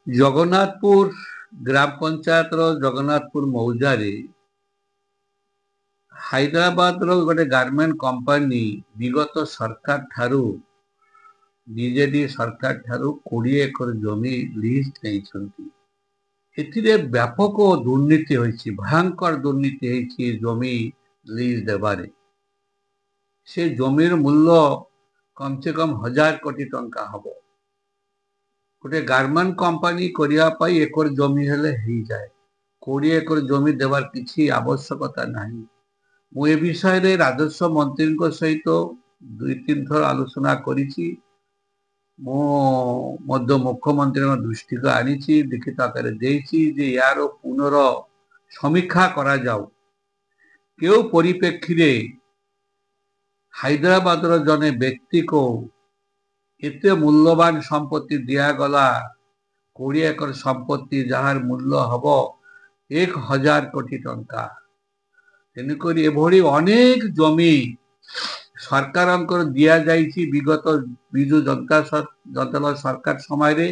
ଜଗନ୍ନାଥପୁର ଗ୍ରାମ ପଞ୍ଚାୟତର ଜଗନ୍ନାଥପୁର ମୌଜାରେ ହାଇଦ୍ରାବାଦର ଗୋଟେ ଗାର୍ମେଣ୍ଟ କମ୍ପାନୀ ବିଗତ ସରକାର ଠାରୁ ବିଜେଡି ସରକାର ଠାରୁ 20 ଏକର ଜମି ଲିଜ୍ ନେଇଛନ୍ତି। ଏଥିରେ ବ୍ୟାପକ ଦୁର୍ନୀତି ହୋଇଛି, ଭୟଙ୍କର ଦୁର୍ନୀତି ହେଇଛି ଜମି ଲିଜ୍ ଦେବାରେ। ସେ ଜମିର ମୂଲ୍ୟ କମ ସେ କମ 1000 କୋଟି ଟଙ୍କା ହବ। ଗୋଟେ ଗାର୍ମେଣ୍ଟ କମ୍ପାନୀ କରିବା ପାଇଁ ଏକର ଜମି ହେଲେ ହେଇଯାଏ, 20 ଏକର ଜମି ଦେବାର କିଛି ଆବଶ୍ୟକତା ନାହିଁ। ମୁଁ ଏ ବିଷୟରେ ରାଜସ୍ୱ ମନ୍ତ୍ରୀଙ୍କ ସହିତ 2-3 ଥର ଆଲୋଚନା କରିଛି। ମୁଁ ମଧ୍ୟ ମୁଖ୍ୟମନ୍ତ୍ରୀଙ୍କ ଦୃଷ୍ଟିକୁ ଆଣିଛି, ଲିଖିତ ଆକାରରେ ଦେଇଛି ଯେ ୟାର ପୁନର ସମୀକ୍ଷା କରାଯାଉ। କେଉଁ ପରିପ୍ରେକ୍ଷୀରେ ହାଇଦ୍ରାବାଦର ଜଣେ ବ୍ୟକ୍ତିକୁ ଏତେ ମୂଲ୍ୟବାନ ସମ୍ପତ୍ତି ଦିଆଗଲା, 20 ଏକର ସମ୍ପତ୍ତି ଯାହାର ମୂଲ୍ୟ ହବ 1000 କୋଟି ଟଙ୍କା। ତେଣୁକରି ଏଭଳି ଅନେକ ଜମି ସରକାରଙ୍କର ଦିଆଯାଇଛି ବିଗତ ବିଜୁ ଜନତା ଦଳ ସରକାର ସମୟରେ।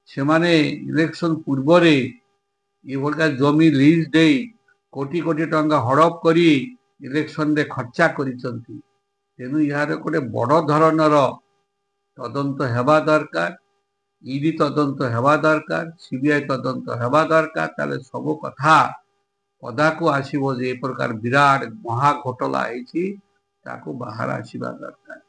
ସେମାନେ ଇଲେକ୍ସନ ପୂର୍ବରେ ଏଭଳିକା ଜମି ଲିଜ୍ ଦେଇ କୋଟି କୋଟି ଟଙ୍କା ହଡପ କରି ଇଲେକ୍ସନରେ ଖର୍ଚ୍ଚା କରିଛନ୍ତି। ତେଣୁ ଏହାର ଗୋଟେ ବଡ଼ ଧରଣର ତଦନ୍ତ ହେବା ଦରକାର, ଇଡି ତଦନ୍ତ ହେବା ଦରକାର, ସିବିଆଇ ତଦନ୍ତ ହେବା ଦରକାର। ତାହେଲେ ସବୁ କଥା ପଦାକୁ ଆସିବ ଯେ ଏ ପ୍ରକାର ବିରାଟ ମହା ଘୋଟାଲା ହେଇଛି, ତାକୁ ବାହାର ଆସିବା ଦରକାର।